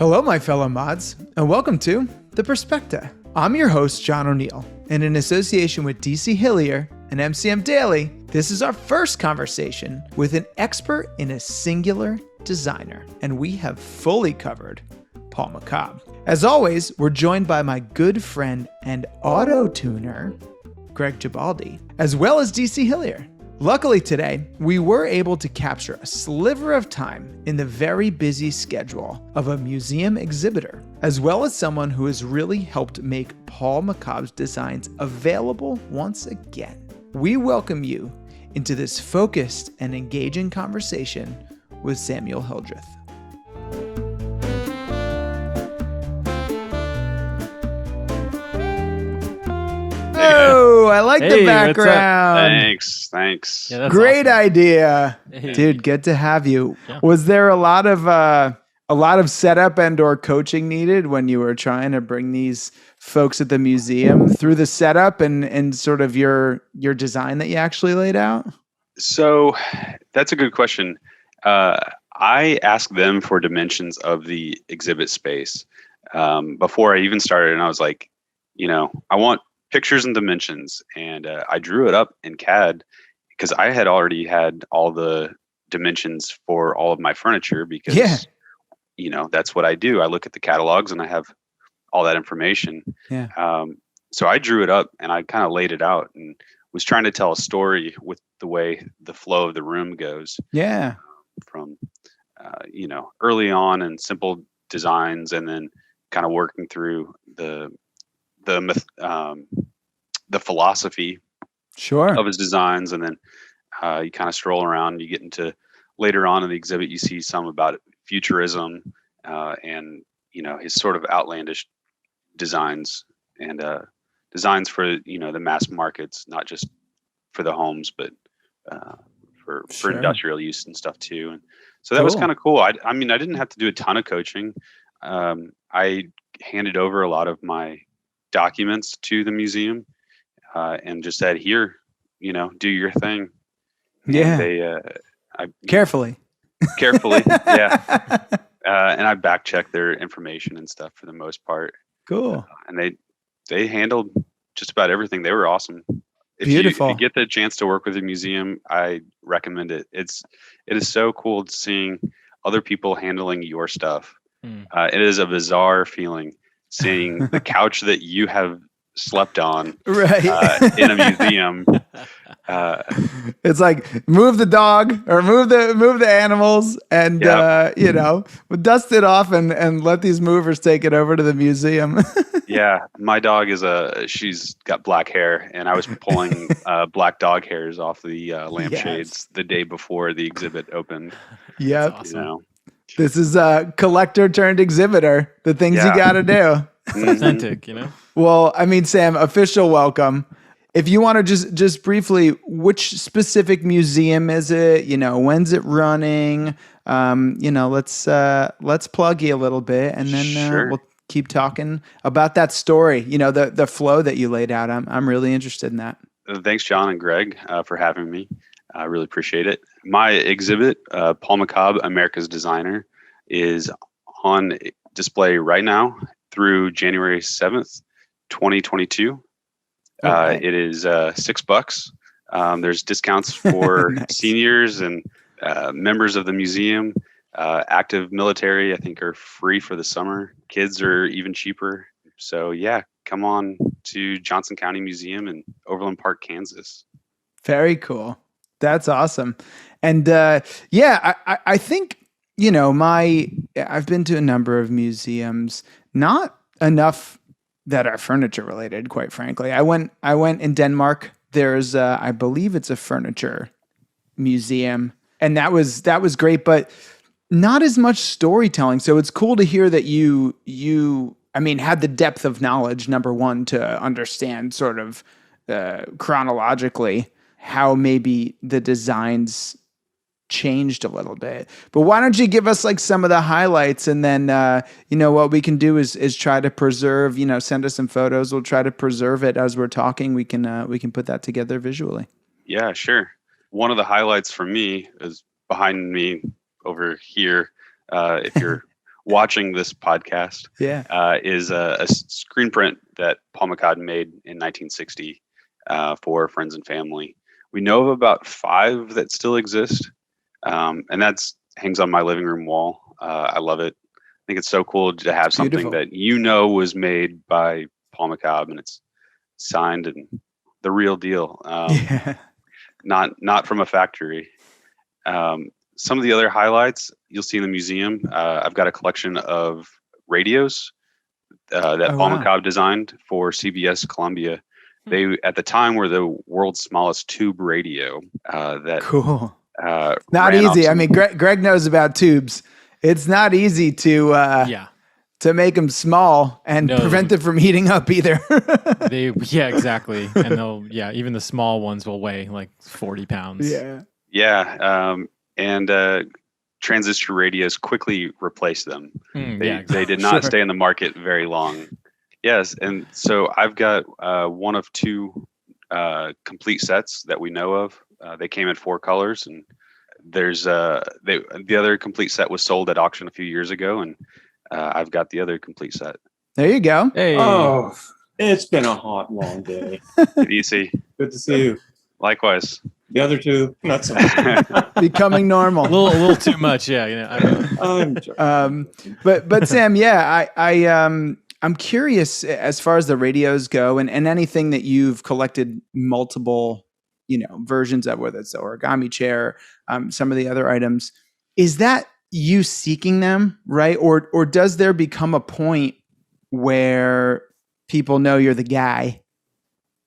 Hello, my fellow mods, and welcome to The Perspecta. I'm your host, John O'Neill, and in association with DC Hillier and MCM Daily, this is our first conversation with an expert in a singular designer, and we have fully covered Paul McCobb. As always, we're joined by my good friend and auto-tuner, Greg Gibaldi, as well as DC Hillier. Luckily today, we were able to capture a sliver of time in the very busy schedule of a museum exhibitor, as well as someone who has really helped make Paul McCobb's designs available once again. We welcome you into this focused and engaging conversation with Samuel Hildreth. Oh, I like the background. Thanks. Yeah, great awesome. Idea. Hey. Dude, good to have you. Yeah. Was there a lot of setup and or coaching needed when you were trying to bring these folks at the museum through the setup and sort of your design that you actually laid out? So that's a good question. I asked them for dimensions of the exhibit space before I even started, and I was like, I want pictures and dimensions, and I drew it up in CAD because I had already had all the dimensions for all of my furniture because, that's what I do. I look at the catalogs and I have all that information. Yeah. So I drew it up and I kind of laid it out and was trying to tell a story with the way the flow of the room goes. Yeah. From, early on and simple designs, and then kind of working through the philosophy of his designs, and then you kind of stroll around. You get into later on in the exhibit, you see some about futurism and his sort of outlandish designs and designs for the mass markets, not just for the homes, but for industrial use and stuff too. And so that was kind of cool. I didn't have to do a ton of coaching. I handed over a lot of my documents to the museum and just said, here, do your thing. Yeah. And carefully. Yeah. And I back checked their information and stuff for the most part. Cool. And they handled just about everything. They were awesome. Beautiful. If you get the chance to work with a museum, I recommend it. It is so cool seeing other people handling your stuff. It is a bizarre feeling seeing the couch that you have slept on in a museum. It's like move the dog or move the animals and dust it off and let these movers take it over to the museum. Yeah, my dog she's got black hair, and I was pulling black dog hairs off the lampshades the day before the exhibit opened. Yep. Awesome. This is a collector turned exhibitor. The things you got to do. Authentic, Well, Sam, official welcome. If you want to just briefly, which specific museum is it? When's it running? Let's plug you a little bit, and then we'll keep talking about that story. The flow that you laid out. I'm really interested in that. Thanks, John and Greg, for having me. I really appreciate it. My exhibit, Paul McCobb, America's Designer, is on display right now through January 7th, 2022. Okay. It is $6. There's discounts for seniors and members of the museum. Active military, I think, are free for the summer. Kids are even cheaper. So yeah, come on to Johnson County Museum in Overland Park, Kansas. Very cool. That's awesome. And I think, I've been to a number of museums, not enough that are furniture related, quite frankly. I went in Denmark. There's I believe it's a furniture museum, and that was great, but not as much storytelling. So it's cool to hear that you had the depth of knowledge, number one, to understand sort of chronologically how maybe the designs changed a little bit. But why don't you give us like some of the highlights, and then what we can do is try to preserve, send us some photos. We'll try to preserve it as we're talking. We can put that together visually. Yeah, sure. One of the highlights for me is behind me over here. If you're watching this podcast, Yeah. is a screen print that Paul McCobb made in 1960 for friends and family. We know of about 5 that still exist, and that's hangs on my living room wall. I love it. I think it's so cool to have something beautiful. that was made by Paul McCobb and it's signed and the real deal. Not from a factory. Some of the other highlights you'll see in the museum. I've got a collection of radios that Paul McCobb designed for CBS Columbia. They at the time were the world's smallest tube radio. Cool. Not easy. I mean, Greg knows about tubes. It's not easy to make them small and prevent them from heating up either. Exactly. And even the small ones will weigh like 40 pounds. And transistor radios quickly replaced them. They did not stay in the market very long. Yes, and so I've got one of 2 complete sets that we know of. They came in 4 colors, and there's the other complete set was sold at auction a few years ago, and I've got the other complete set. There you go. Hey. Oh, it's been a hot, long day. Easy. Good to see you. Likewise. The other 2, not so much. Becoming normal. a little too much, But Sam, I'm curious as far as the radios go, and anything that you've collected multiple, versions of, whether it's the origami chair, some of the other items. Is that you seeking them, right? Or does there become a point where people know you're the guy,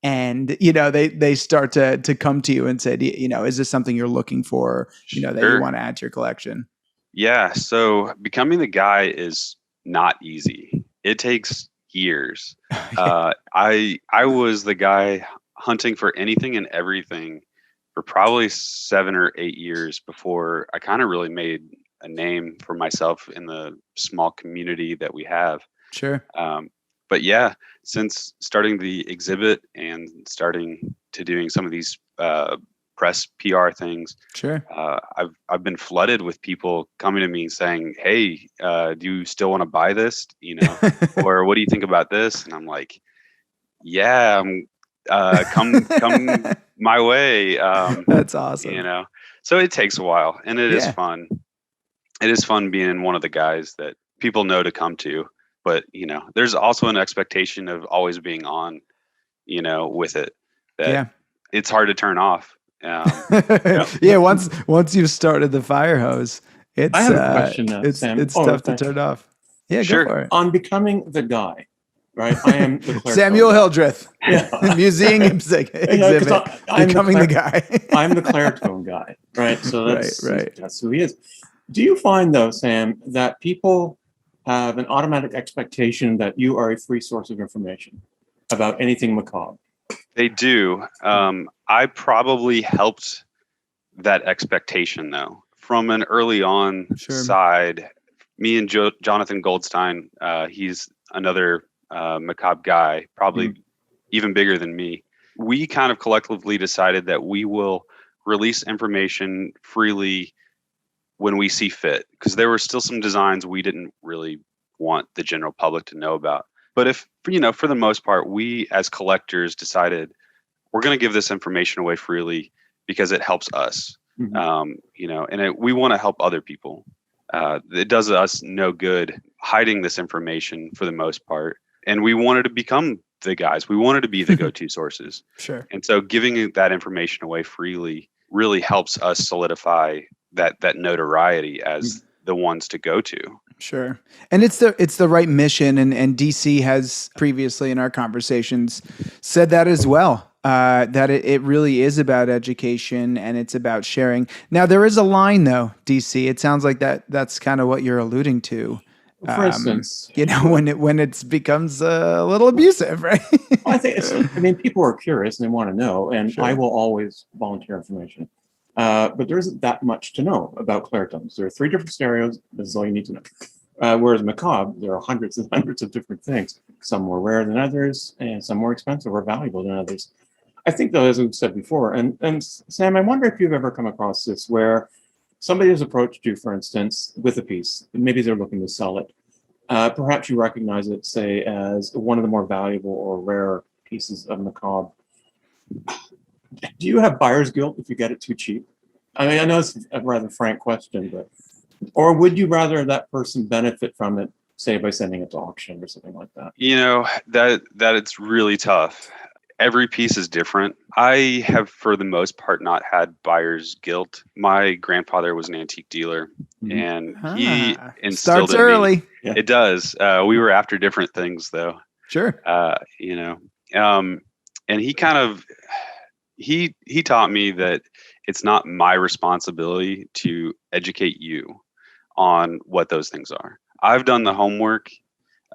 and they start to come to you and say, is this something you're looking for? That you want to add to your collection? Yeah. So becoming the guy is not easy. It takes years. I was the guy hunting for anything and everything for probably 7 or 8 years before I kind of really made a name for myself in the small community that we have. Sure. But since starting the exhibit and starting to doing some of these press PR things, sure, I've been flooded with people coming to me saying, "Hey, do you still want to buy this? Or what do you think about this?" And I'm like, "Yeah, come my way." That's awesome. So it takes a while, and it is fun. It is fun being one of the guys that people know to come to. But, there's also an expectation of always being on, with it. That it's hard to turn off. Once you've started the fire hose, I have a question, Sam. It's tough to turn off. Yeah, sure. Go for it. On becoming the guy, right? I am the Samuel Hildreth, museum exhibit. Becoming the guy. I'm the Clairtone guy, right? So that's who he is. Do you find, though, Sam, that people have an automatic expectation that you are a free source of information about anything macabre? They do. I probably helped that expectation, though. From an early on side, me and Jonathan Goldstein, he's another macabre guy, probably even bigger than me. We kind of collectively decided that we will release information freely when we see fit, because there were still some designs we didn't really want the general public to know about. But if, for the most part, we as collectors decided we're going to give this information away freely because it helps us, and we want to help other people. It does us no good hiding this information for the most part. And we wanted to become the guys. We wanted to be the go-to sources. Sure. And so giving that information away freely really helps us solidify that notoriety as the ones to go to. Sure. And it's the right mission. And DC has previously in our conversations said that as well, that it really is about education and it's about sharing. Now, there is a line, though, DC. It sounds like that's kind of what you're alluding to. For instance, when it becomes a little abusive, right? I think people are curious and they want to know, and I will always volunteer information. But there isn't that much to know about Clairtones. There are 3 different stereos. This is all you need to know. Whereas macabre, there are hundreds and hundreds of different things. Some more rare than others, and some more expensive or valuable than others. I think, though, as we've said before, and Sam, I wonder if you've ever come across this, where somebody has approached you, for instance, with a piece. Maybe they're looking to sell it. Perhaps you recognize it, say, as one of the more valuable or rare pieces of macabre. Do you have buyer's guilt if you get it too cheap? I mean, I know it's a rather frank question, but or would you rather that person benefit from it, say, by sending it to auction or something like that? That it's really tough. Every piece is different. I have, for the most part, not had buyer's guilt. My grandfather was an antique dealer, and he instilled starts early. Yeah. It does. We were after different things, though. Sure. And he kind of he taught me that it's not my responsibility to educate you on what those things are. I've done the homework,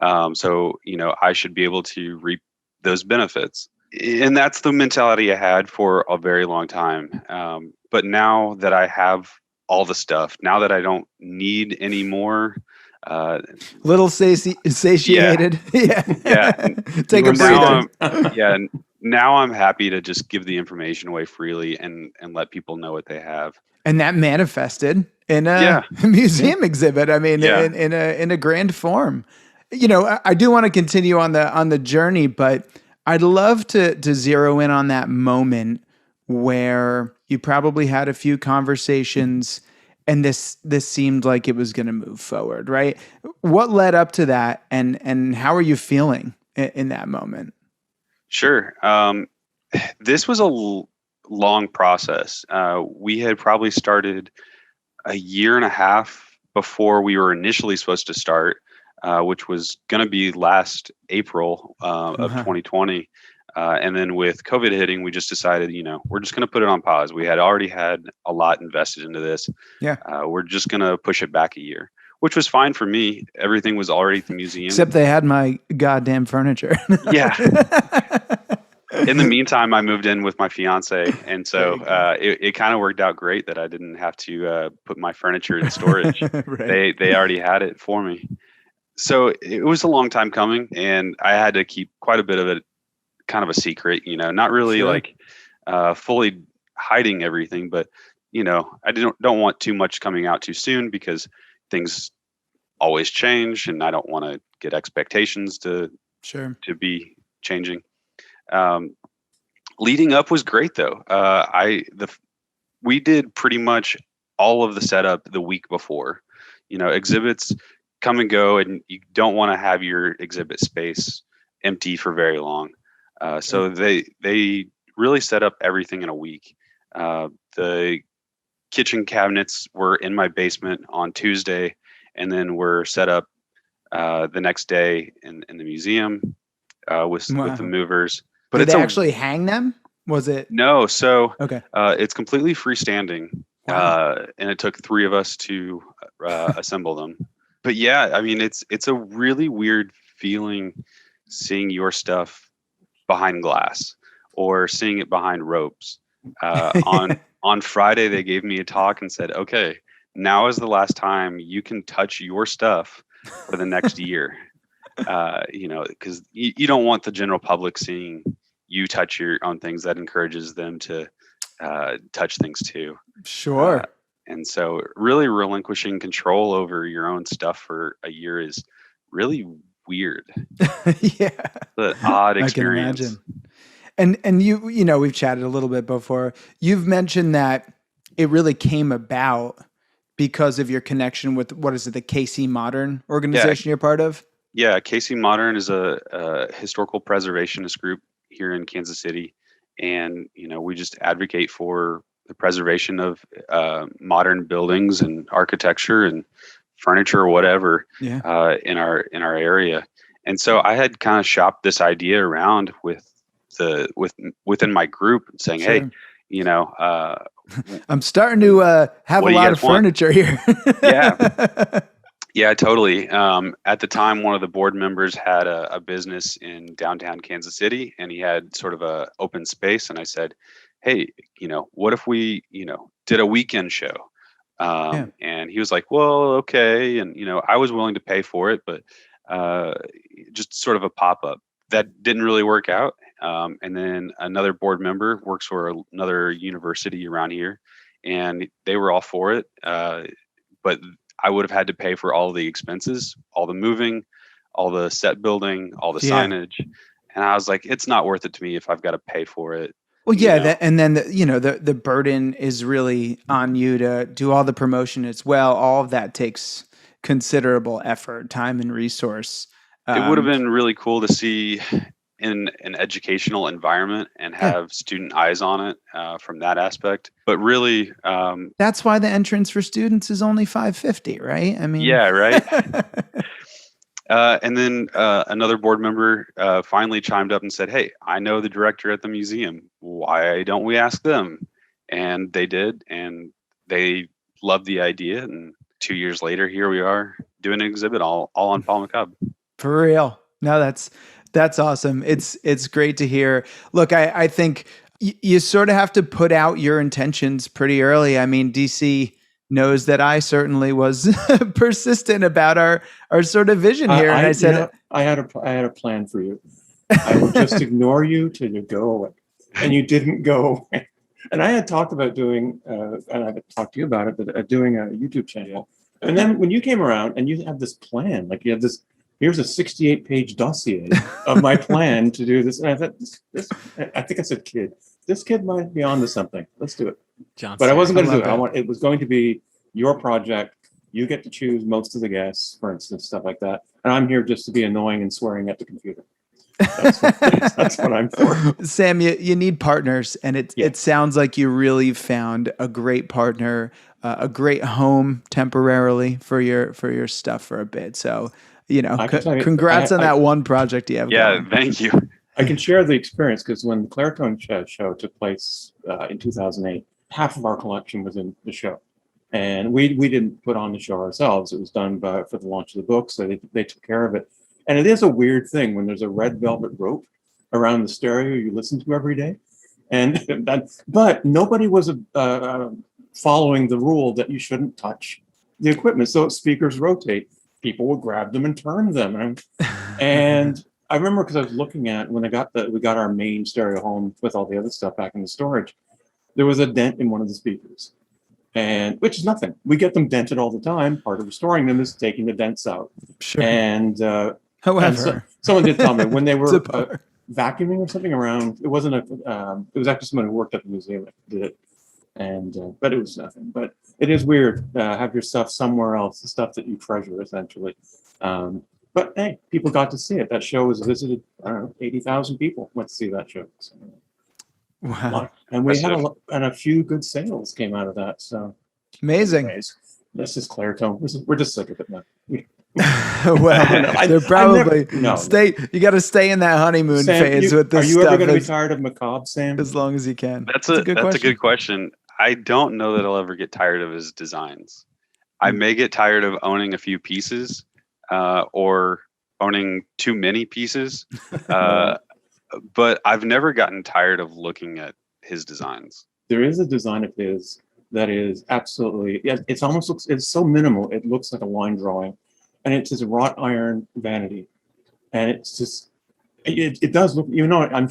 so I should be able to reap those benefits. And that's the mentality I had for a very long time. But now that I have all the stuff, now that I don't need any more, little satiated. Yeah. Take a breather. Now I'm happy to just give the information away freely and let people know what they have. And that manifested in a museum exhibit. I mean, in a grand form. I do want to continue on the journey, but I'd love to zero in on that moment where you probably had a few conversations and this seemed like it was going to move forward, right? What led up to that, and how are you feeling in that moment? Sure. This was a long process. We had probably started a year and a half before we were initially supposed to start, which was going to be last April of 2020. And then with COVID hitting, we just decided, we're just going to put it on pause. We had already had a lot invested into this. Yeah. We're just going to push it back a year, which was fine for me. Everything was already at the museum. Except they had my goddamn furniture. Yeah. In the meantime, I moved in with my fiance. And so it kind of worked out great that I didn't have to put my furniture in storage. Right. They already had it for me. So it was a long time coming, and I had to keep quite a bit of it kind of a secret, not really fully hiding everything, but I don't want too much coming out too soon because things always change, and I don't want to get expectations to be changing. Leading up was great though. We did pretty much all of the setup the week before. Exhibits come and go, and you don't want to have your exhibit space empty for very long. So they really set up everything in a week. The kitchen cabinets were in my basement on Tuesday, and then were set up the next day in the museum with the movers. But Did they actually hang them? Was it? No. So okay. It's completely freestanding, and it took 3 of us to assemble them. But yeah, I mean, it's a really weird feeling seeing your stuff behind glass or seeing it behind ropes. On Friday, they gave me a talk and said, okay, now is the last time you can touch your stuff for the next year. Because you don't want the general public seeing you touch your own things. That encourages them to touch things too. Sure. And so really relinquishing control over your own stuff for a year is really weird. Yeah. The odd experience. I can imagine. And you we've chatted a little bit before. You've mentioned that it really came about because of your connection with, what is it, the KC Modern organization you're part of? Yeah, KC Modern is a historical preservationist group here in Kansas City. And, we just advocate for the preservation of modern buildings and architecture and furniture or whatever in our area. And so I had kind of shopped this idea around within my group, saying, hey, I'm starting to have a lot of furniture here. Yeah, totally. At the time, one of the board members had a business in downtown Kansas City, and he had sort of a open space. And I said, hey, what if we, did a weekend show? And he was like, well, okay. And, I was willing to pay for it, but just sort of a pop-up. That didn't really work out. And then another board member works for another university around here. and they were all for it. But I would have had to pay for all the expenses, all the moving, all the set building, all the signage. And I was like, it's not worth it to me if I've got to pay for it. Well, yeah, and then the burden is really on you to do all the promotion as well. All of that takes considerable effort, time, and resource. It would have been really cool to see in an educational environment and have student eyes on it from that aspect. But really, that's why the entrance for students is only $550, right? I mean, yeah, right. And then another board member finally chimed up and said, "Hey, I know the director at the museum. Why don't we ask them?" And they did, and they loved the idea. And 2 years later, here we are doing an exhibit all on Paul McCobb. For real. No, that's awesome. It's great to hear. Look, I think you sort of have to put out your intentions pretty early. I mean, DC knows that I certainly was persistent about our sort of vision here. And I said, I had a plan for you. I would just ignore you till you go away. And you didn't go away. And I had talked about doing, and I had talked to you about it, but doing a YouTube channel. And then when you came around and you had this plan, like you have this, here's a 68-page dossier of my plan to do this. And I thought, I think I said, this kid might be onto something. Let's do it. But I wasn't going to do it. It was going to be your project. You get to choose most of the guests, for instance, stuff like that. And I'm here just to be annoying and swearing at the computer. That's what I'm for. Sam, you need partners, and it sounds like you really found a great partner, a great home temporarily for your stuff for a bit. So, congrats on that one project you have. Yeah, going. Thank you. I can share the experience because when the Clairton show took place in 2008, half of our collection was in the show. And we didn't put on the show ourselves. It was done for the launch of the book, so they took care of it. And it is a weird thing when there's a red velvet rope around the stereo you listen to every day. But nobody was following the rule that you shouldn't touch the equipment. So speakers rotate. People would grab them and turn them. And I remember because I was looking at when we got our main stereo home with all the other stuff back in the storage, there was a dent in one of the speakers, and which is nothing. We get them dented all the time. Part of restoring them is taking the dents out. Sure. And however, someone did tell me when they were vacuuming or something around. It wasn't it was actually someone who worked at the museum that did it. And but it was nothing. But it is weird have your stuff somewhere else, the stuff that you treasure essentially. But hey, people got to see it. That show was visited. I don't know, 80,000 people went to see that show. So, wow! And we had a few good sales came out of that. So amazing. Anyways, this is Clairton. We're just sick of it now. Well, they're probably you got to stay in that honeymoon phase with this stuff. Are you ever going to be tired of McCobb, Sam? As long as you can. That's a good question. I don't know that I'll ever get tired of his designs. I may get tired of owning a few pieces. Or owning too many pieces. But I've never gotten tired of looking at his designs. There is a design of his that is absolutely, it's so minimal. It looks like a line drawing, and it's his wrought iron vanity. And it's just, it does look, I'm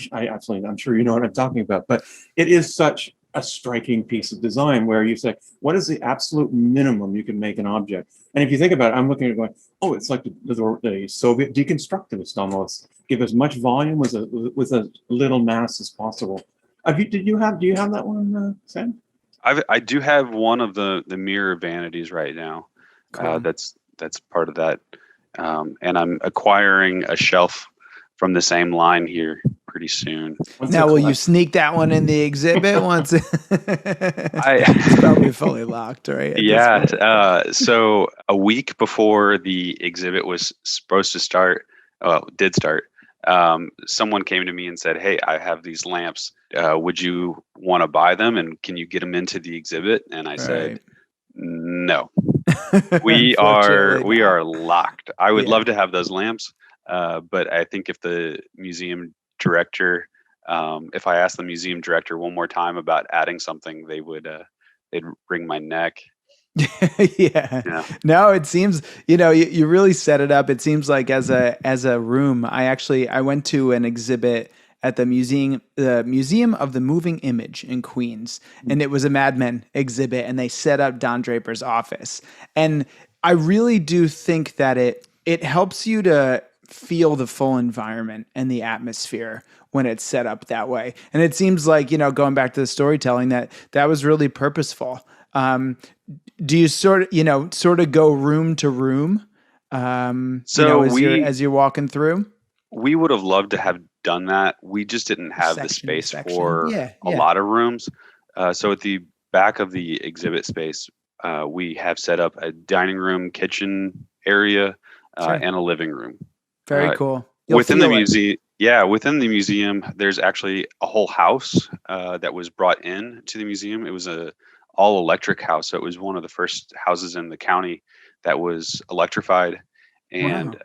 sure you know what I'm talking about, but it is such a striking piece of design where you say, what is the absolute minimum you can make an object? And if you think about it, I'm looking at it going, oh, it's like the Soviet deconstructivist almost. Give as much volume with a little mass as possible. Do you have that one, Sam? I do have one of the mirror vanities right now. Cool. That's part of that. And I'm acquiring a shelf from the same line here pretty soon. Now, will you sneak that one in the exhibit once? It's probably fully locked, right? Yeah. So a week before the exhibit was supposed to start, did start, someone came to me and said, "Hey, I have these lamps. Would you want to buy them? And can you get them into the exhibit?" And I said, "No, we are locked. I would love to have those lamps." But I think if the museum director, if I asked the museum director one more time about adding something, they'd wring my neck. Yeah. No, it seems, you really set it up. It seems like as a room, I went to an exhibit at the Museum of the Moving Image in Queens, and it was a Mad Men exhibit, and they set up Don Draper's office. And I really do think that it helps you to feel the full environment and the atmosphere when it's set up that way. And it seems like, going back to the storytelling, that was really purposeful. Do you sort of go room to room? As you're walking through? We would have loved to have done that. We just didn't have the space for a lot of rooms. So at the back of the exhibit space, we have set up a dining room, kitchen area, and a living room. Very cool. Within the museum, there's actually a whole house that was brought in to the museum. It was a all electric house. So it was one of the first houses in the county that was electrified. And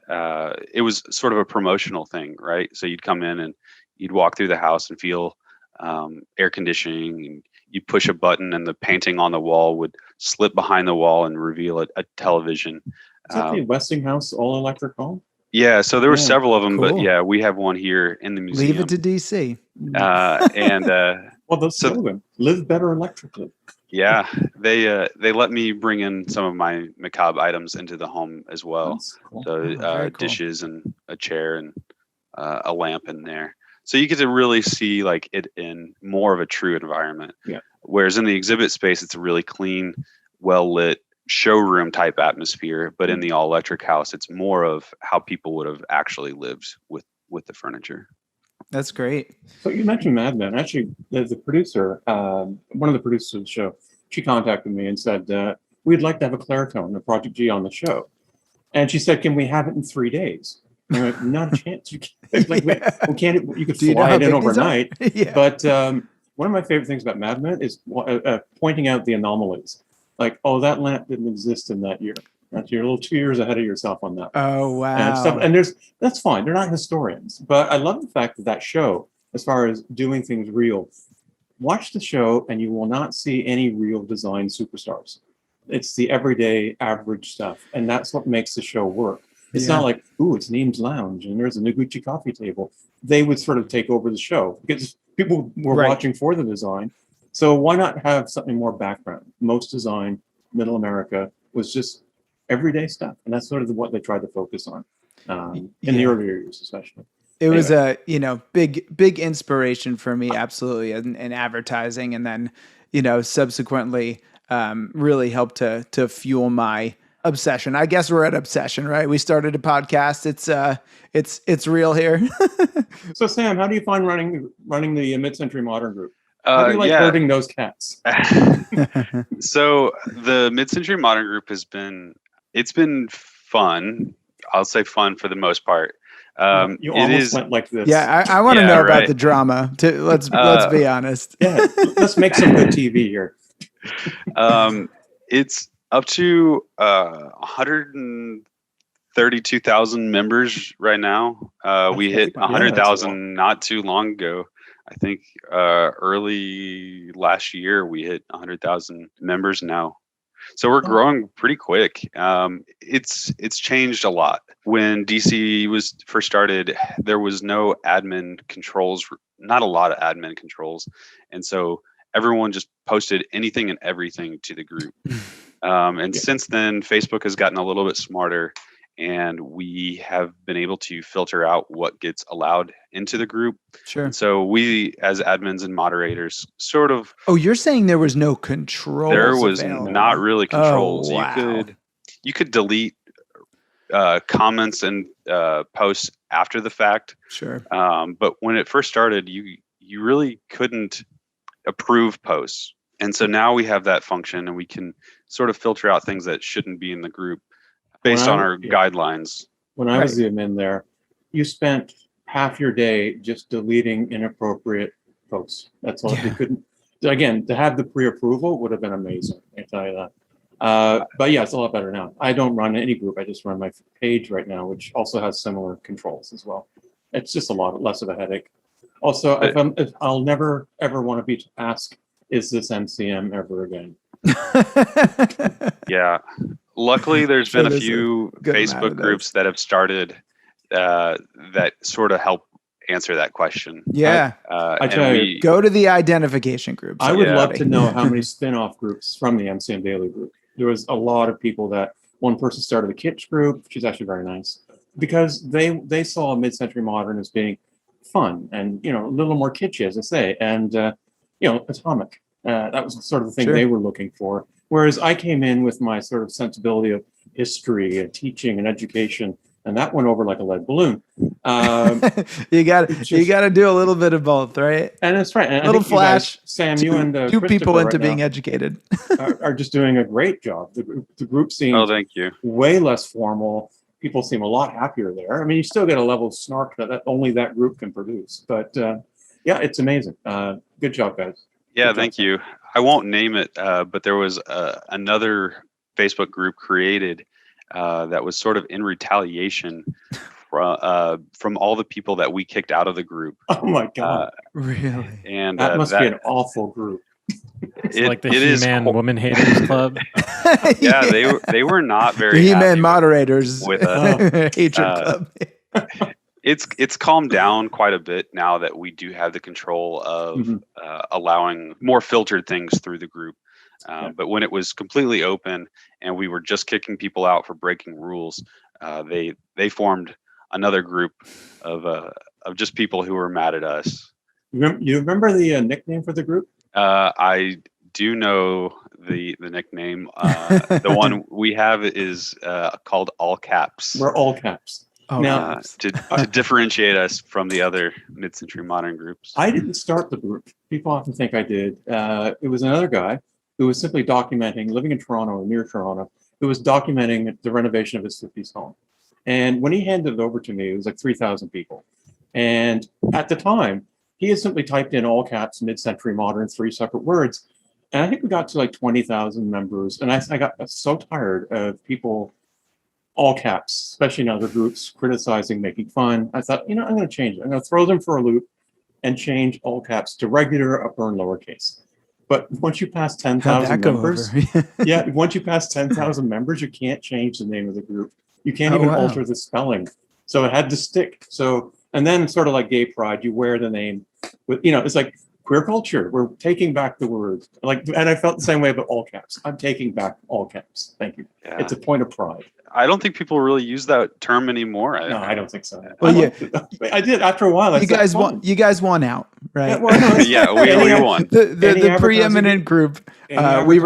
it was sort of a promotional thing, right? So you'd come in and you'd walk through the house and feel air conditioning, and you'd push a button and the painting on the wall would slip behind the wall and reveal a television. Is that the Westinghouse all electric home? Yeah, so there were several of them, cool. But yeah, we have one here in the museum. Leave it to DC. Well, the slogan, live better electrically. Yeah, they let me bring in some of my macabre items into the home as well. Cool. So cool. Dishes and a chair and a lamp in there. So you get to really see like it in more of a true environment. Yeah. Whereas in the exhibit space, it's a really clean, well lit showroom type atmosphere. But in the all electric house, it's more of how people would have actually lived with the furniture. That's great. So you mentioned Mad Men. Actually, the producer, one of the producers of the show, she contacted me and said, we'd like to have a Clairtone, a Project G, on the show. And she said, can we have it in 3 days? And I'm like, not a chance. You can't. We can't. You could fly it in overnight. Yeah. But one of my favorite things about Mad Men is pointing out the anomalies. Like, oh, that lamp didn't exist in that year. You're a little 2 years ahead of yourself on that. Oh, wow. And that's fine. They're not historians. But I love the fact that show, as far as doing things real, watch the show and you will not see any real design superstars. It's the everyday average stuff. And that's what makes the show work. It's not like, ooh, it's Neem's Lounge and there's a Noguchi coffee table. They would sort of take over the show because people were watching for the design. So why not have something more background? Most design, Middle America, was just everyday stuff, and that's sort of what they tried to focus on in the earlier years, especially. It was a big inspiration for me, absolutely, in advertising, and then subsequently really helped to fuel my obsession. I guess we're at obsession, right? We started a podcast. It's real here. So Sam, how do you find running the Mid-Century Modern Group? How do you like herding those cats? So the Mid-Century Modern Group it's been fun. I'll say fun for the most part. You almost went like this. Yeah, I want to know about the drama. Let's be honest. Yeah, let's make some good TV here. It's up to 132,000 members right now. We hit 100,000 not too long ago. I think early last year we hit 100,000 members now. So we're growing pretty quick. It's changed a lot. When DC was first started, there was no admin controls, not a lot of admin controls. And so everyone just posted anything and everything to the group. Since then, Facebook has gotten a little bit smarter, and we have been able to filter out what gets allowed into the group. Sure. And so we, as admins and moderators, sort of. Oh, you're saying there was no control. There was available. Not really controls. Oh, wow. You could delete comments and posts after the fact. Sure. But when it first started, you really couldn't approve posts. And so now we have that function, and we can sort of filter out things that shouldn't be in the group based on our guidelines. When I was the admin there, you spent half your day just deleting inappropriate posts. That's all. You couldn't. Again, to have the pre-approval would have been amazing. I tell you that. But yeah, it's a lot better now. I don't run any group. I just run my page right now, which also has similar controls as well. It's just a lot less of a headache. Also, if I'll never ever want to be asked, is this MCM ever again? Yeah. Luckily, there's been a few Facebook groups that have started that sort of help answer that question. Yeah. I tell you, go to the identification groups. I would love to know how many spin-off groups from the MCM Daily group. There was a lot of people that one person started a kitsch group. She's actually very nice because they saw mid-century modern as being fun and, a little more kitschy, as I say, and, atomic. That was sort of the thing they were looking for. Whereas I came in with my sort of sensibility of history and teaching and education, and that went over like a lead balloon. You got to do a little bit of both, right? And that's right. And a little flash. Sam, you and two people into being educated are just doing a great job. The group seems thank you. Way less formal. People seem a lot happier there. I mean, you still get a level of snark that only that group can produce. But it's amazing. Good job, guys. Yeah, thank you. I won't name it, but there was another Facebook group created that was sort of in retaliation from all the people that we kicked out of the group. Oh my God! Really? And that must be an awful group. It's like the He-Man Woman Haters Club. Yeah, they were not very He-Man moderators with hatred club. It's calmed down quite a bit now that we do have the control of allowing more filtered things through the group. But when it was completely open and we were just kicking people out for breaking rules, they formed another group of just people who were mad at us. You remember the nickname for the group? I do know the nickname. The one we have is called All Caps. We're All Caps. Now, to differentiate us from the other mid-century modern groups. I didn't start the group. People often think I did. It was another guy who was simply documenting, living in Toronto or near Toronto, who was documenting the renovation of his 50s home. And when he handed it over to me, it was like 3,000 people. And at the time, he had simply typed in all caps, mid-century modern, 3 separate words. And I think we got to like 20,000 members. And I got so tired of people, all caps, especially in other groups, criticizing, making fun. I thought, I'm going to change it. I'm going to throw them for a loop and change all caps to regular, upper, and lowercase. But once you pass 10,000 members, once you pass 10,000 members, you can't change the name of the group. You can't even alter the spelling. So it had to stick. So, and then sort of like gay pride, you wear the name with, it's like queer culture. We're taking back the word. And I felt the same way about all caps. I'm taking back all caps. Thank you. Yeah. It's a point of pride. I don't think people really use that term anymore. No, I don't think so. Well, I did after a while. You guys won out, right? Yeah, we won. The preeminent group. We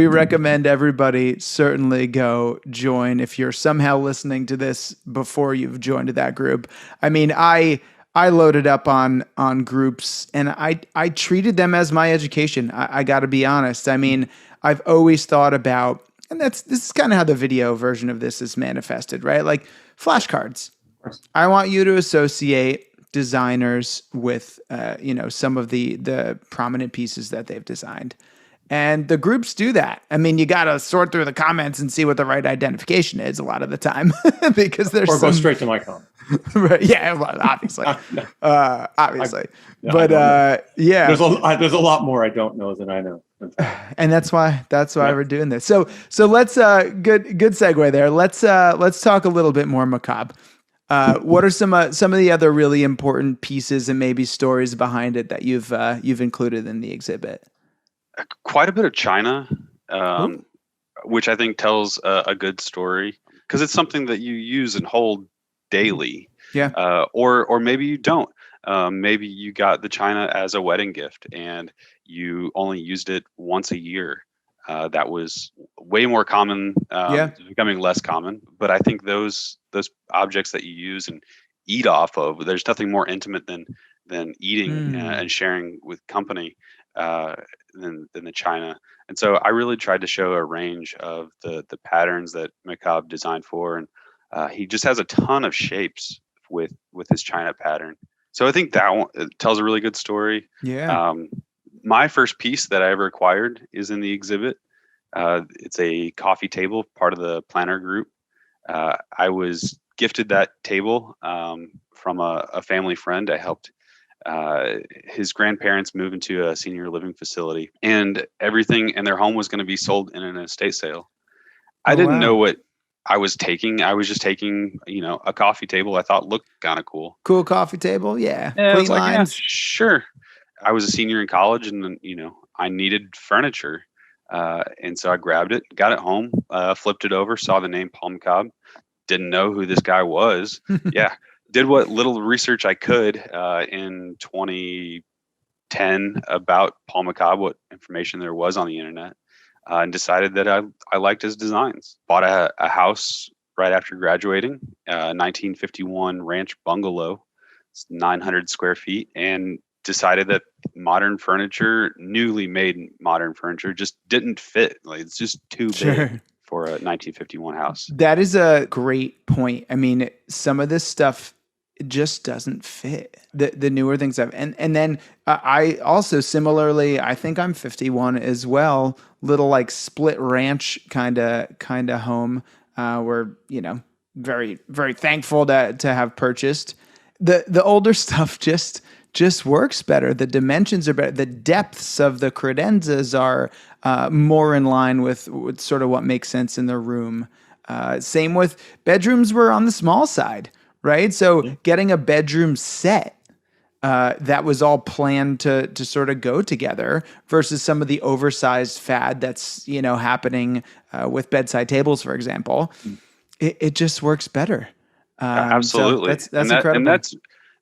recommend everybody certainly go join if you're somehow listening to this before you've joined that group. I mean, I loaded up on groups and I treated them as my education. I got to be honest. I mean, I've always thought about. And this is kind of how the video version of this is manifested, right? Like flashcards. I want you to associate designers with, some of the prominent pieces that they've designed. And the groups do that. I mean, you got to sort through the comments and see what the right identification is a lot of the time because there's go straight to my comment. Right. Yeah, well, obviously. Obviously. But there's a lot more I don't know than I know. And that's why we're doing this. So let's good segue there. Let's talk a little bit more macabre. What are some of the other really important pieces and maybe stories behind it that you've included in the exhibit? Quite a bit of China, which I think tells a good story because it's something that you use and hold daily. Yeah. Or maybe you don't. Maybe you got the China as a wedding gift and you only used it once a year. That was way more common. It's becoming less common. But I think those objects that you use and eat off of, there's nothing more intimate than eating and sharing with company than the China. And so I really tried to show a range of the patterns that McCobb designed for, and he just has a ton of shapes with his China pattern. So I think that one tells a really good story. Yeah. My first piece that I ever acquired is in the exhibit. It's a coffee table, part of the planner group. I was gifted that table from a family friend. I helped his grandparents move into a senior living facility, and everything in their home was going to be sold in an estate sale. I didn't know what I was just taking, a coffee table I thought looked kind of cool. Cool coffee table. Yeah. Yeah, I Clean was like, yeah, lines. sure. I was a senior in college, and I needed furniture. And so I grabbed it, got it home, flipped it over, saw the name Paul McCobb, didn't know who this guy was. Yeah. Did what little research I could in 2010 about Paul McCobb, what information there was on the internet, and decided that I liked his designs. Bought a house right after graduating, 1951 ranch bungalow. It's 900 square feet, and decided that newly made modern furniture, just didn't fit. Like, it's just too big for a 1951 house. That is a great point. I mean, some of this stuff just doesn't fit. The newer things have, and then I also similarly, I think I'm 51 as well. Little like split ranch kind of home. We're very very thankful to have purchased. The older stuff just works better. The dimensions are better. The depths of the credenzas are more in line with sort of what makes sense in the room. Same with bedrooms were on the small side, right? So getting a bedroom set that was all planned to sort of go together versus some of the oversized fad that's happening with bedside tables, for example. It just works better. Absolutely. So that's incredible. And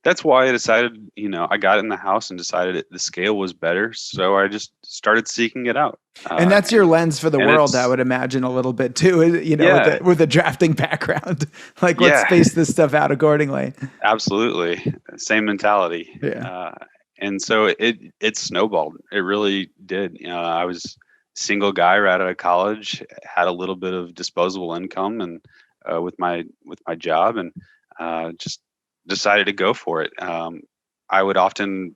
that's why I decided, I got in the house and decided the scale was better. So I just started seeking it out. And that's your lens for the world, I would imagine, a little bit too, with a drafting background. Like, let's space this stuff out accordingly. Absolutely. Same mentality. Yeah. And so it snowballed. It really did. I was a single guy right out of college, had a little bit of disposable income and with my job, and just decided to go for it. I would often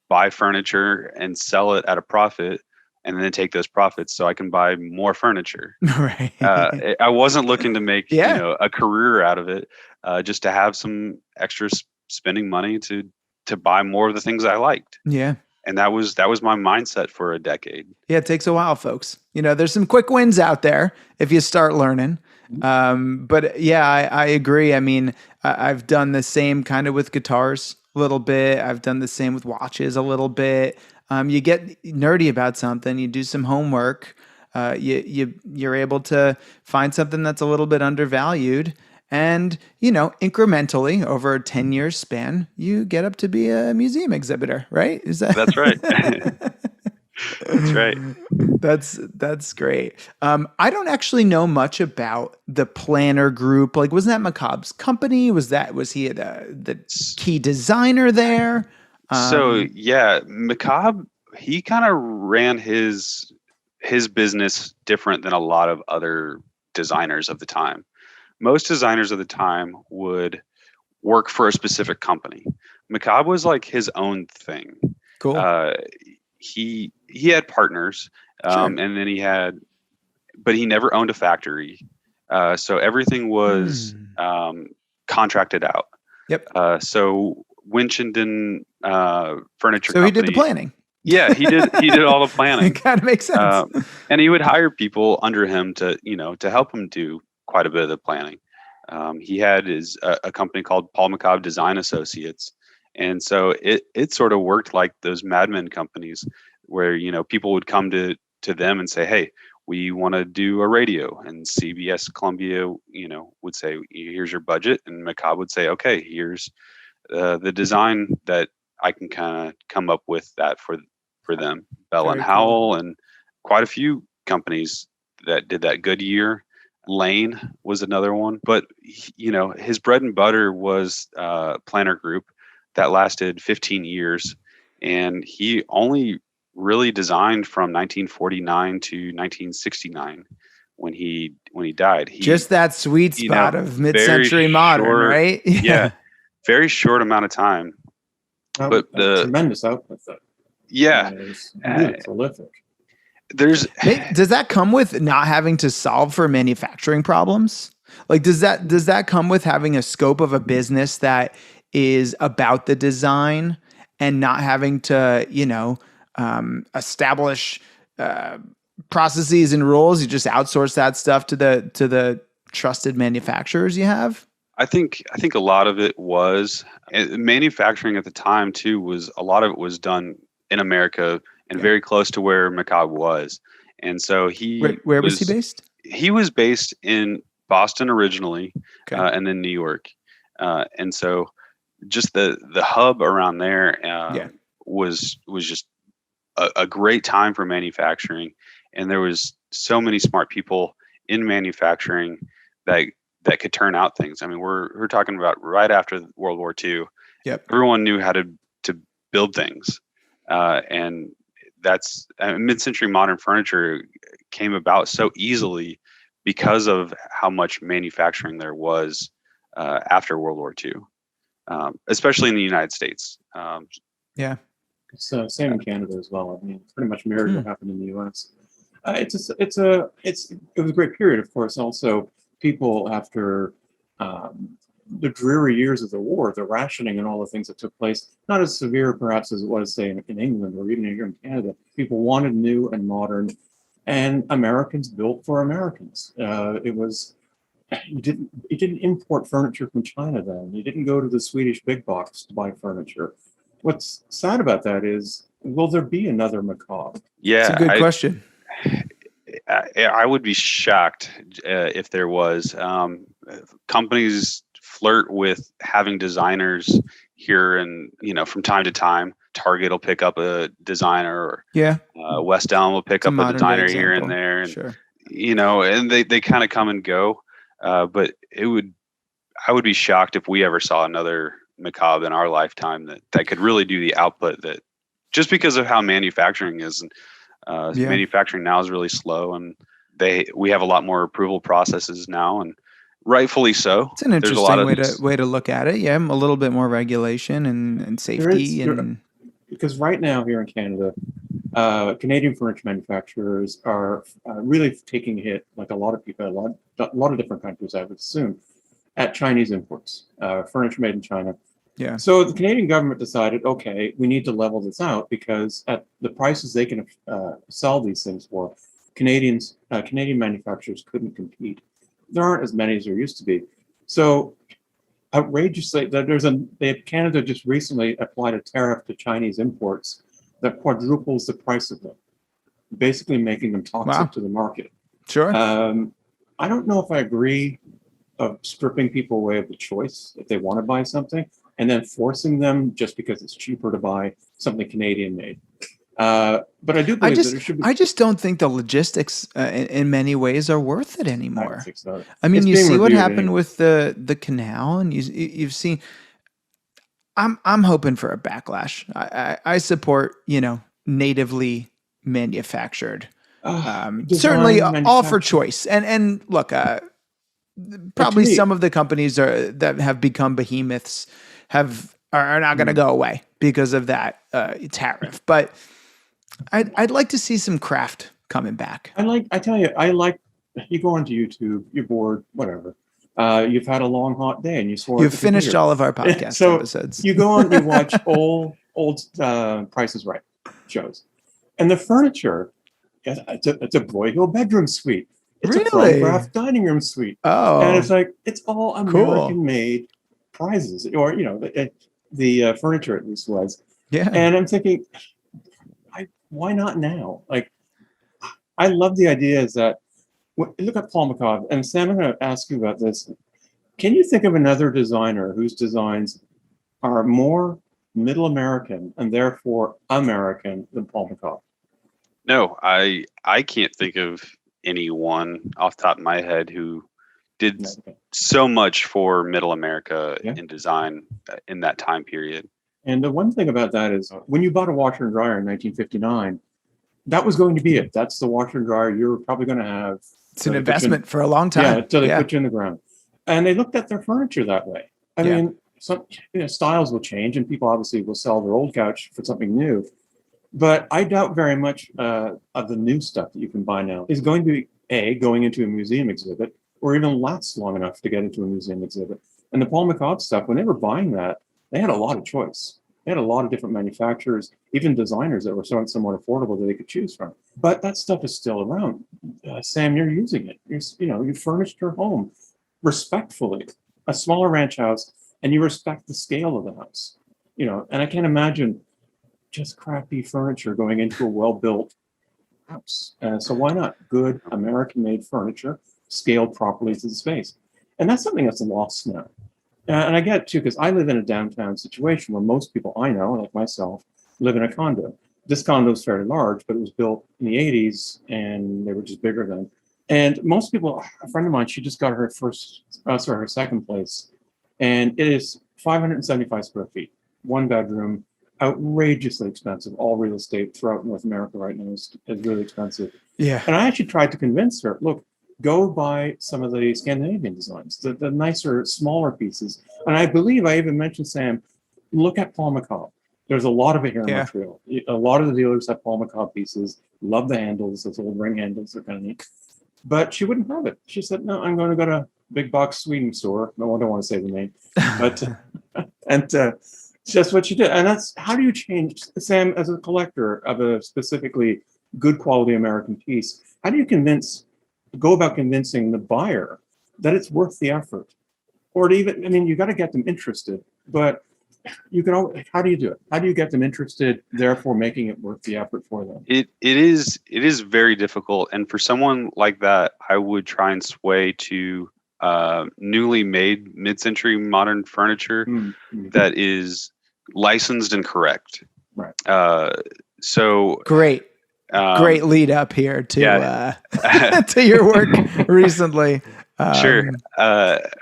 buy furniture and sell it at a profit, and then take those profits so I can buy more furniture. Right. I wasn't looking to make a career out of it, just to have some extra spending money to buy more of the things I liked. Yeah. And that was my mindset for a decade. Yeah, it takes a while, folks. There's some quick wins out there if you start learning. But yeah, I agree. I mean, I've done the same kind of with guitars a little bit. I've done the same with watches a little bit. You get nerdy about something, you do some homework, you're able to find something that's a little bit undervalued. And, incrementally over a 10-year span, you get up to be a museum exhibitor, right? That's right. That's right. That's great. I don't actually know much about the planner group. Like, wasn't that McCobb's company? Was he the key designer there? So yeah, McCobb, he kind of ran his business different than a lot of other designers of the time. Most designers of the time would work for a specific company. McCobb was like his own thing. Cool. He had partners, and then but he never owned a factory. So everything was contracted out. Yep. So Winchendon Furniture So Company, he did the planning. Yeah, he did all the planning. It kind of makes sense. And he would hire people under him to help him do quite a bit of the planning. He had a company called Paul McCobb Design Associates. And so it sort of worked like those Mad Men companies where, people would come to them and say, hey, we want to do a radio, and CBS Columbia, would say, here's your budget. And McCobb would say, okay, here's the design that I can kind of come up with that for them. Bell and Howell, and quite a few companies that did that. Goodyear, Lane was another one. But, his bread and butter was Planner Group that lasted 15 years. And he only really designed from 1949 to 1969 when he died. Just that sweet spot of mid-century modern, right? Yeah. Very short amount of time. But the tremendous output though. Yeah. It's really prolific. Does that come with not having to solve for manufacturing problems? Like, does that come with having a scope of a business that is about the design and not having to, establish processes and rules? You just outsource that stuff to the trusted manufacturers you have? I think a lot of it was manufacturing at the time too. Was a lot of it was done in America and very close to where McCobb was, and so Where was he based? He was based in Boston originally, Okay. and then New York, and so just the hub around there was just a great time for manufacturing, and there was so many smart people in manufacturing that could turn out things. I mean, we're talking about right after World War II. Yep. Everyone knew how to build things, and that's mid-century modern furniture came about so easily because of how much manufacturing there was after World War II, especially in the United States. Yeah. It's same in Canada as well. I mean, it's pretty much mirrored what happened in the U.S. It was a great period, of course. Also, people after the dreary years of the war, the rationing and all the things that took place, not as severe perhaps as it was, say, in England or even here in Canada. People wanted new and modern, and Americans built for Americans. It was you didn't import furniture from China then. You didn't go to the Swedish big box to buy furniture. What's sad about that is, will there be another macabre? Yeah, it's a good question. I would be shocked if there was. Companies flirt with having designers here, and from time to time, Target will pick up a designer, or West Elm will pick up a designer here and there, and and they kind of come and go. But I would be shocked if we ever saw another macabre in our lifetime that could really do the output that, just because of how manufacturing is. And manufacturing now is really slow, and we have a lot more approval processes now, and rightfully so. It's an interesting way to look at it. Yeah, a little bit more regulation and safety. Because right now here in Canada, Canadian furniture manufacturers are really taking a hit, like a lot of people, a lot of different countries, I would assume, at Chinese imports, furniture made in China. Yeah. So the Canadian government decided, okay, we need to level this out, because at the prices they can sell these things for, Canadian manufacturers couldn't compete. There aren't as many as there used to be. So outrageously, Canada just recently applied a tariff to Chinese imports that quadruples the price of them, basically making them toxic to the market. Sure. I don't know if I agree of stripping people away of the choice if they want to buy something, and then forcing them just because it's cheaper to buy something Canadian made. But I do believe that it should be. I just don't think the logistics in many ways are worth it anymore. I don't think so. I mean, you see what happened with the canal, and you've seen. I'm hoping for a backlash. I support natively manufactured. Certainly all for choice. And look, probably some of the companies that have become behemoths are not going to go away because of that tariff. But I'd like to see some craft coming back. I tell you, you go onto YouTube, you're bored, whatever. You've had a long, hot day, and you've finished all of our podcast episodes. You go on, you watch old Price is Right shows, and the furniture, it's a Broyhill bedroom suite. It's a photograph dining room suite. Oh, and it's like, it's all American-made prizes, or the furniture at least was. Yeah. And I'm thinking, why not now? Like, I love the idea is that, look at Paul McCobb, and Sam, I'm going to ask you about this. Can you think of another designer whose designs are more middle American and therefore American than Paul McCobb? No, I can't think of anyone off the top of my head who did so much for middle America in design in that time period. And the one thing about that is, when you bought a washer and dryer in 1959, that was going to be it. That's the washer and dryer you're probably going to have. It's an investment for a long time. Yeah, until they put you in the ground. And they looked at their furniture that way. I mean, some styles will change, and people obviously will sell their old couch for something new. But I doubt very much of the new stuff that you can buy now is going to be, going into a museum exhibit, or even last long enough to get into a museum exhibit. And the Paul McCobb stuff, when they were buying that, they had a lot of choice. They had a lot of different manufacturers, even designers that were somewhat affordable that they could choose from. But that stuff is still around. Sam, you're using it. You furnished your home. respectfully, a smaller ranch house, and you respect the scale of the house. And I can't imagine just crappy furniture going into a well-built house. So why not good American-made furniture scaled properly to the space? And that's something that's lost now. And I get it too, because I live in a downtown situation where most people I know, like myself, live in a condo. This condo is fairly large, but it was built in the 80s and they were just bigger then. And most people, a friend of mine, she just got her her second place. And it is 575 square feet, 1 bedroom, outrageously expensive. All real estate throughout North America right now is really expensive. Yeah. And I actually tried to convince her, look, go buy some of the Scandinavian designs, the nicer, smaller pieces. And I believe I even mentioned, Sam, look at Paul McCobb. There's a lot of it here in Montreal. A lot of the dealers have Paul McCobb pieces. Love the handles, those old ring handles, they're kind of neat. But she wouldn't have it. She said, no, I'm going to go to big box Sweden store. No, I don't want to say the name. But and it's just what she did. And that's, how do you change, Sam, as a collector of a specifically good quality American piece, how do you go about convincing the buyer that it's worth the effort? Or to even, I mean, you got to get them interested, but you can always, how do you do it? How do you get them interested, therefore making it worth the effort for them? It is very difficult. And for someone like that, I would try and sway to newly made mid-century modern furniture that is licensed and correct. Right. So great lead up here to to your work recently. Sure.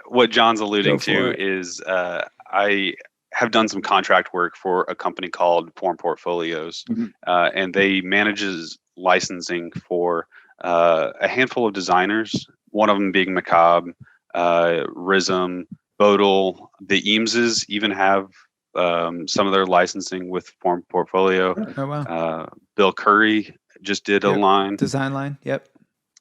What John's alluding to is I have done some contract work for a company called Form Portfolios, and they manages licensing for a handful of designers. One of them being McCobb, Rhythm, Bodel. The Eameses even have some of their licensing with Form Portfolio. Oh wow! Bill Curry just did a design line. Yep.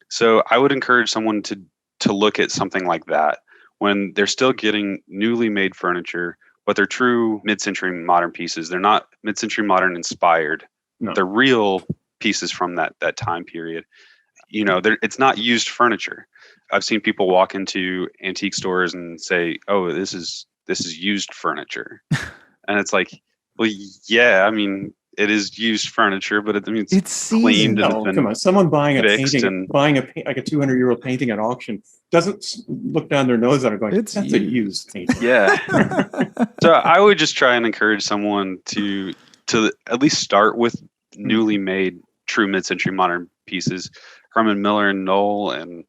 So I would encourage someone to look at something like that when they're still getting newly made furniture, but they're true mid-century modern pieces. They're not mid-century modern inspired. No. They're real pieces from that time period. It's not used furniture. I've seen people walk into antique stores and say, "Oh, this is used furniture," and it's like, well, yeah, I mean, it is used furniture, but it's cleaned. Oh, come on! Someone buying a painting, like a 200-year-old painting at auction, doesn't look down their nose at it going, "That's a used painting." Yeah. So I would just try and encourage someone to at least start with newly made, true mid-century modern pieces. Herman Miller and Knoll, and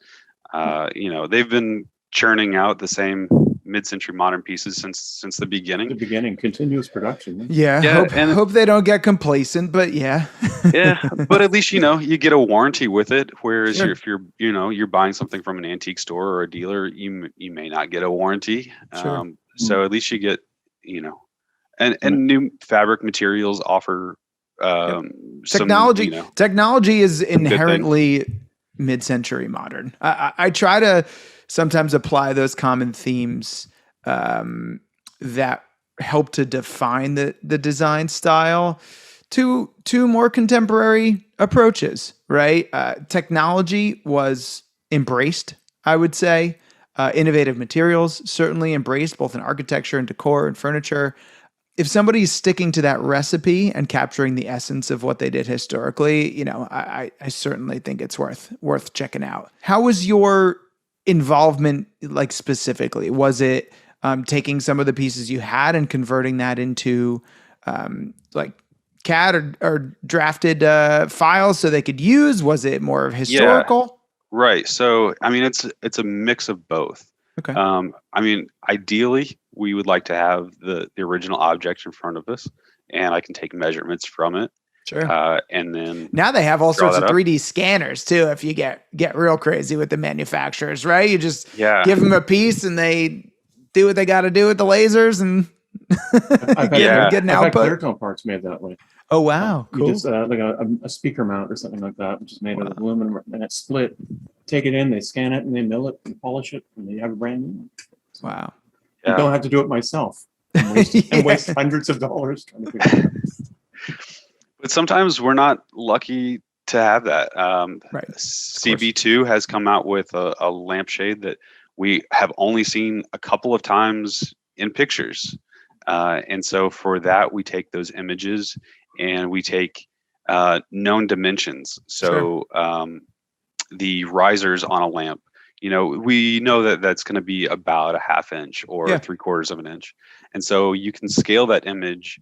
they've been churning out the same mid-century modern pieces since the beginning. The beginning, continuous production. Yeah. Hope they don't get complacent, but yeah. Yeah, but at least you get a warranty with it. Whereas if you're buying something from an antique store or a dealer, you may not get a warranty. Sure. So at least you get and new fabric materials offer Technology is inherently mid-century modern. I try to sometimes apply those common themes that help to define the design style to more contemporary approaches, right? Technology was embraced, I would say. Innovative materials certainly embraced, both in architecture and decor and furniture. If somebody's sticking to that recipe and capturing the essence of what they did historically, I certainly think it's worth checking out. How was your involvement, like, specifically? Was it taking some of the pieces you had and converting that into like CAD or drafted files so they could use? Was it more of historical? Yeah, right. So, I mean, it's a mix of both. Okay. I mean, ideally, we would like to have the original object in front of us, and I can take measurements from it. Sure. And then now they have all sorts of 3D scanners too. If you get real crazy with the manufacturers, right? You just give them a piece and they do what they got to do with the lasers and get an output. Cleartone parts made that way. Oh wow, cool. You just like a speaker mount or something like that, which is made out of aluminum, and it's split. Take it in, they scan it, and they mill it and polish it, and they have a brand new one. Wow. I don't have to do it myself and waste hundreds of dollars trying to figure it out. But sometimes we're not lucky to have that. Right. CB2 has come out with a lampshade that we have only seen a couple of times in pictures. And so for that, we take those images and we take known dimensions. So the risers on a lamp, we know that that's going to be about a 1/2 inch or 3/4 of an inch. And so you can scale that image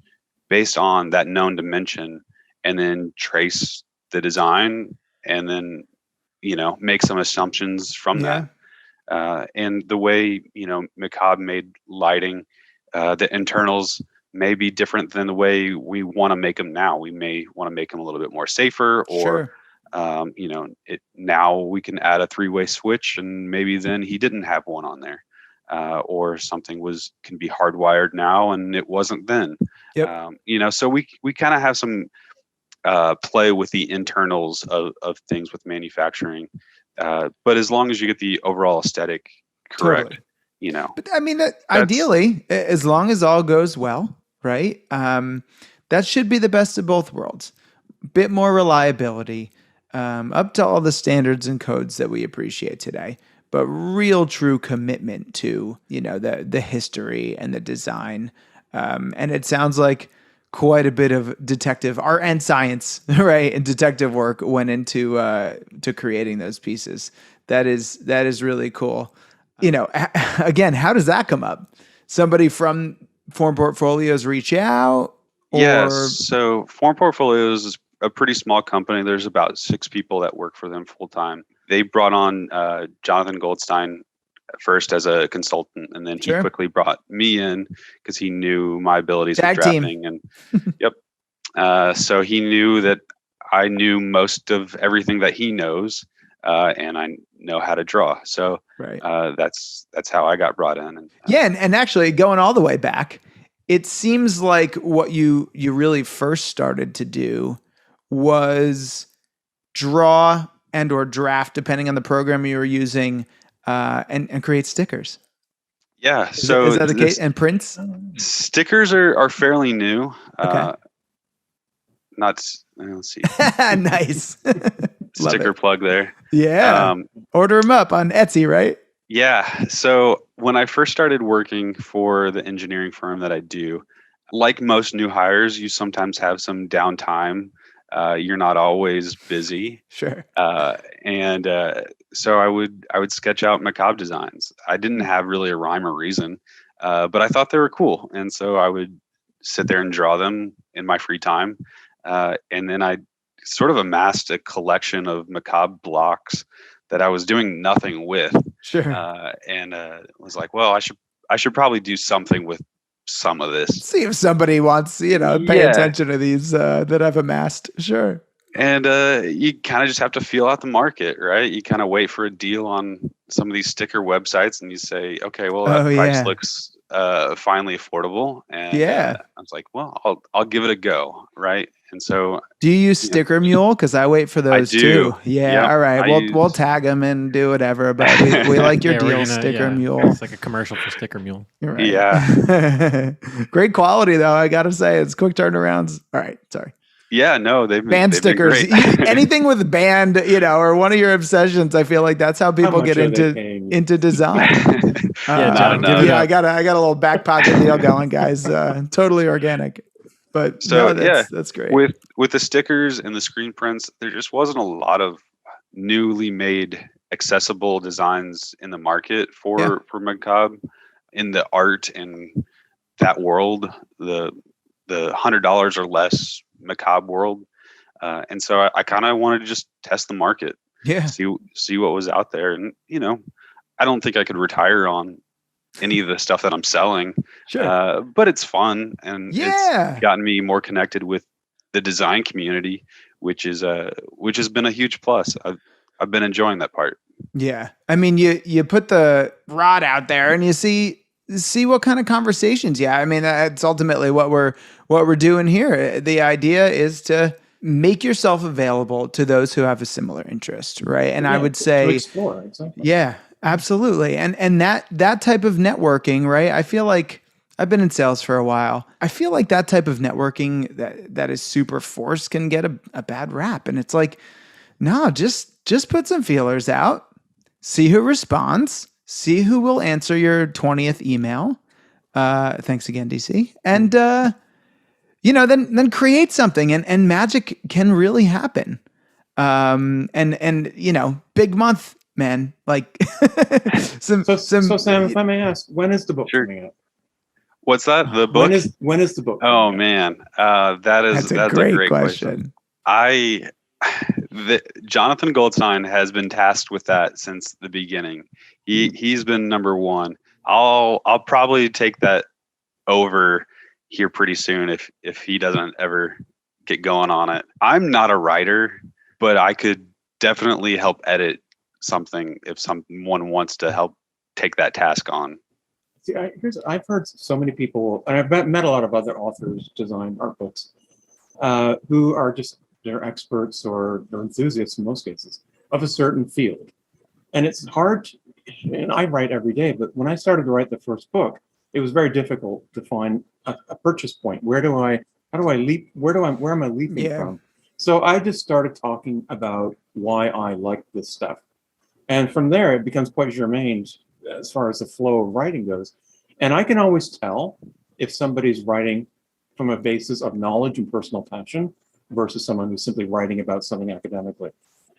based on that known dimension and then trace the design and then, make some assumptions from that. And the way, McCobb made lighting, the internals may be different than the way we want to make them now. We may want to make them a little bit more safer, or now we can add a 3-way switch, and maybe then he didn't have one on there, or something can be hardwired now and it wasn't then. So we kind of have some play with the internals of things with manufacturing, but as long as you get the overall aesthetic correct. Totally. But I mean, ideally, as long as all goes well, right? That should be the best of both worlds. Bit more reliability, up to all the standards and codes that we appreciate today, but real true commitment to, the history and the design. And it sounds like quite a bit of detective art and science, right? And detective work went into to creating those pieces. That is really cool. Again, how does that come up? Somebody from Form Portfolios reach out? So Form Portfolios is a pretty small company. There's about 6 people that work for them full time. They brought on Jonathan Goldstein first as a consultant, and then he quickly brought me in because he knew my abilities at drafting. And so he knew that I knew most of everything that he knows, and I know how to draw. So that's how I got brought in. And actually going all the way back, it seems like what you really first started to do was draw and or draft, depending on the program you were using, and create stickers. Yeah. Is that the case? And prints? Stickers are fairly new. Okay. Let's see. Nice. Sticker plug there. Yeah. Order them up on Etsy, right? Yeah. So when I first started working for the engineering firm that I do, like most new hires, you sometimes have some downtime. You're not always busy. Sure. So I would sketch out macabre designs. I didn't have really a rhyme or reason, but I thought they were cool. And so I would sit there and draw them in my free time. And then I sort of amassed a collection of macabre blocks that I was doing nothing with. Sure. And was like, well, I should probably do something with some of this. See if somebody wants, pay attention to these that I've amassed. Sure. And you kind of just have to feel out the market, right? You kind of wait for a deal on some of these sticker websites, and you say, okay, well, that price looks finally affordable. And I was like, well, I'll give it a go, right? And so, do you use Sticker Mule? Because I wait for those too. Yeah. All right. We'll tag them and do whatever. But we like your deal, Sticker Mule. It's like a commercial for Sticker Mule. Right. Yeah. Great quality though. I gotta say, it's quick turnarounds. All right. Sorry. Yeah. No, they've band stickers. Anything with band, or one of your obsessions. I feel like that's how people get into design. John, I got a little back pocket deal going, guys. Totally organic. But that's great. With the stickers and the screen prints, there just wasn't a lot of newly made accessible designs in the market for macabre in the art and that world, the $100 or less macabre world. And so I kind of wanted to just test the market, see what was out there. And, I don't think I could retire on any of the stuff that I'm selling. Sure. But it's fun, and it's gotten me more connected with the design community, which has been a huge plus. I've been enjoying that part. Yeah. I mean, you put the rod out there and you see what kind of conversations. Yeah. I mean, that's ultimately what we're doing here. The idea is to make yourself available to those who have a similar interest. Right. And I would say, to explore. Exactly. Yeah. Absolutely. And that type of networking, right? I feel like I've been in sales for a while. I feel like that type of networking that is super forced can get a bad rap. And it's like, no, just put some feelers out, see who responds, see who will answer your 20th email. Thanks again, DC. And, then create something and magic can really happen. Big month, man, like So Sam, if I may ask, when is the book coming out? What's that? The book? When is the book? Oh man, that's a great question. Jonathan Goldstein has been tasked with that since the beginning. He's been number one. I'll probably take that over here pretty soon if he doesn't ever get going on it. I'm not a writer, but I could definitely help edit something if someone wants to help take that task on. See, I've heard so many people, and I've met a lot of other authors, design art books, who are they're experts or they're enthusiasts in most cases of a certain field. And it's hard, and I write every day, but when I started to write the first book, it was very difficult to find a purchase point. Where am I leaping from? So I just started talking about why I like this stuff. And from there, it becomes quite germane as far as the flow of writing goes. And I can always tell if somebody's writing from a basis of knowledge and personal passion versus someone who's simply writing about something academically.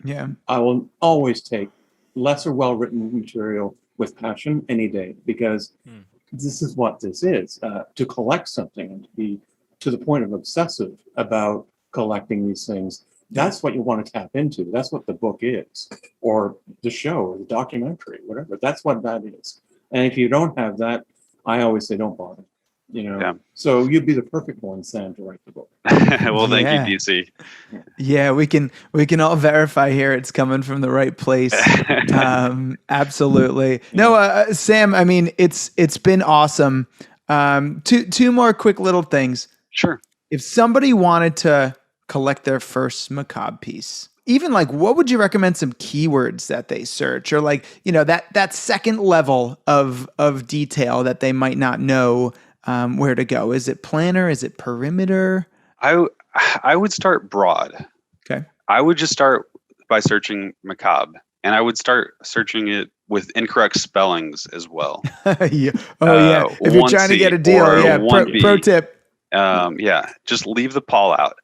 Yeah. I will always take lesser well-written material with passion any day, because this is what this is, to collect something and to be to the point of obsessive about collecting these things. That's what you want to tap into. That's what the book is, or the show, or the documentary, whatever. That's what that is. And if you don't have that, I always say don't bother. So you'd be the perfect one, Sam, to write the book. Well, thank you, DC. Yeah, we can all verify here it's coming from the right place. Absolutely. No, Sam, I mean, it's been awesome. Two more quick little things. Sure. If somebody wanted to collect their first macabre piece, even like, what would you recommend some keywords that they search, or like, that second level of detail that they might not know where to go? Is it planner? Is it perimeter? I would start broad. Okay. I would just start by searching macabre, and I would start searching it with incorrect spellings as well. Yeah. If you're trying to get a deal, pro tip. Just leave the Paul out.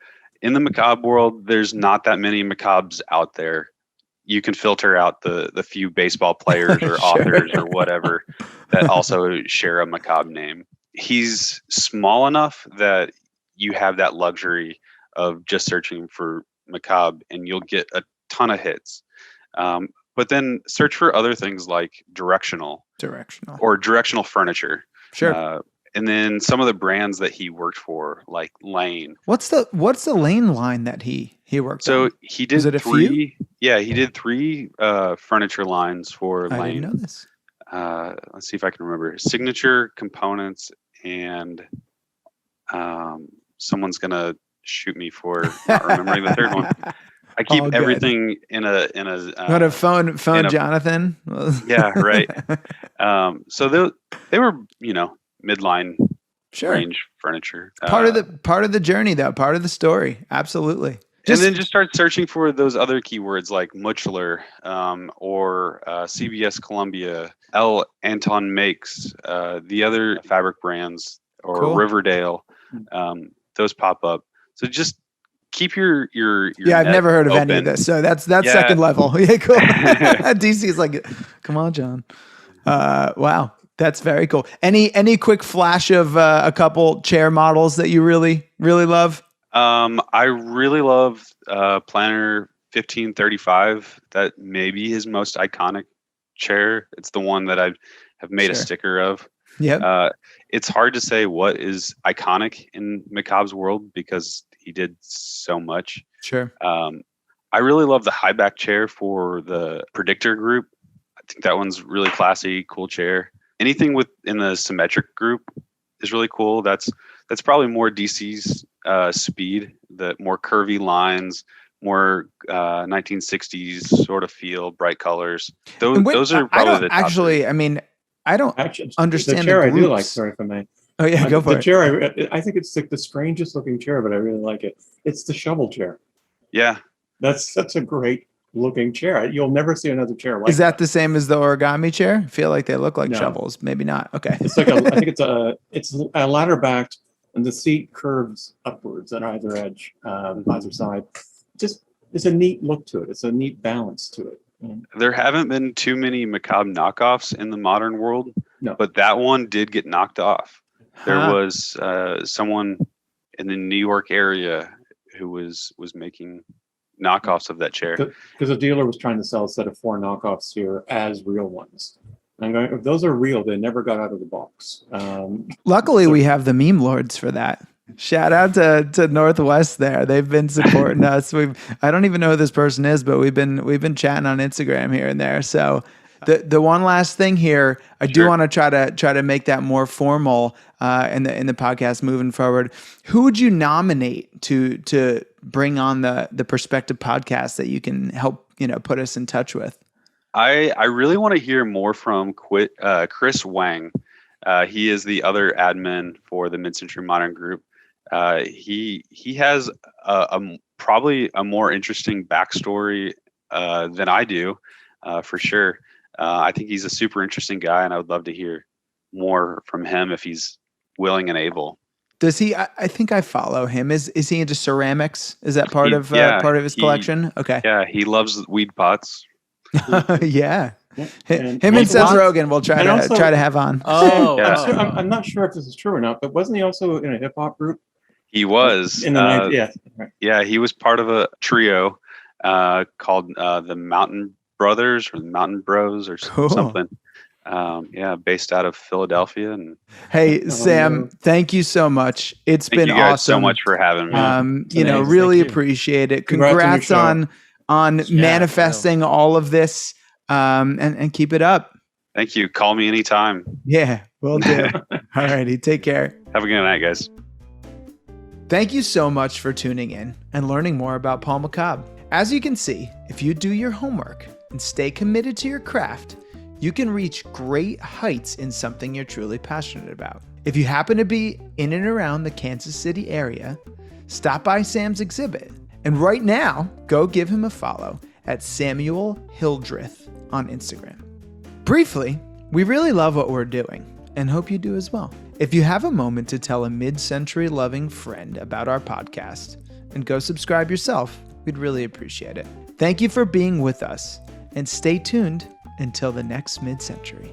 In the macabre world, there's not that many macabres out there. You can filter out the few baseball players or authors or whatever that also share a macabre name. He's small enough that you have that luxury of just searching for macabre and you'll get a ton of hits. But then search for other things like directional furniture. Sure. And then some of the brands that he worked for, like Lane. What's the Lane line that he worked on? So he did three. Yeah, he did three furniture lines for Lane. I didn't know this. Let's see if I can remember. Signature, Components, and someone's gonna shoot me for not remembering the third one. I keep everything in a not a phone Jonathan. Yeah, right. So they were midline range furniture. Part of the journey, though, part of the story. Absolutely. And then just start searching for those other keywords like Mutchler or CBS Columbia, L. Anton Makes, the other fabric brands, or Riverdale. Those pop up. So just keep your I've never heard of any of this. So that's second level. Yeah, cool. DC is like, come on, John. Wow. That's very cool. Any quick flash of a couple chair models that you really, really love? I really love Planner 1535. That may be his most iconic chair. It's the one that I have made a sticker of. Yeah. It's hard to say what is iconic in Macabre's world because he did so much. Sure. I really love the high back chair for the Predictor group. I think that one's really classy, cool chair. Anything in the symmetric group is really cool. That's probably more DC's speed, the more curvy lines, more 1960s sort of feel, bright colors. Those are probably the top actually. three. I mean, I don't understand the chair. I do like. Sorry if I may. Oh yeah, go for it. The chair. I think it's like the strangest looking chair, but I really like it. It's the shovel chair. Yeah, that's a great looking chair. You'll never see another chair like Is that the same as the origami chair? I feel like they look like No. shovels. Maybe not. Okay. It's like I think it's a ladder backed, and the seat curves upwards at either edge, either side. Just it's a neat look to it. It's a neat balance to it. There haven't been too many macabre knockoffs in the modern world, No. but that one did get knocked off. There Huh. was someone in the New York area who was making knockoffs of that chair. Because the dealer was trying to sell a set of 4 knockoffs here as real ones. I'm going, if those are real, they never got out of the box. Luckily, we have the meme lords for that. Shout out to Northwest there. They've been supporting us. I don't even know who this person is, but we've been chatting on Instagram here and there. So the one last thing here, I do want to try to make that more formal in the podcast moving forward. Who would you nominate to bring on the Perspective podcast that you can help put us in touch with? I really want to hear more from Chris Wang. He is the other admin for the Mid-Century Modern group. He has probably a more interesting backstory than I do, for sure. I think he's a super interesting guy, and I would love to hear more from him if he's willing and able. Does he? I think I follow him. Is he into ceramics? Is that part of his collection? Okay. Yeah, he loves weed pots. Yeah. And Him and Seth Rogen will try to have on. Oh, Yeah. I'm not sure if this is true or not, but wasn't he also in a hip hop group? He was. In the 90s, yeah. Right. Yeah, he was part of a trio called the Mountain Brothers or the Mountain Bros or something. Based out of Philadelphia. And hey, Sam, thank you so much. It's been you guys awesome. so much for having me. Really appreciate it. Congrats on manifesting all of this, and keep it up. Thank you. Call me anytime. Yeah, will do. All righty, take care. Have a good night, guys. Thank you so much for tuning in and learning more about Paul McCobb. As you can see, if you do your homework and stay committed to your craft, you can reach great heights in something you're truly passionate about. If you happen to be in and around the Kansas City area, stop by Sam's exhibit. And right now, go give him a follow at Samuel Hildreth on Instagram. Briefly, we really love what we're doing and hope you do as well. If you have a moment to tell a mid-century loving friend about our podcast and go subscribe yourself, we'd really appreciate it. Thank you for being with us and stay tuned until the next mid-century.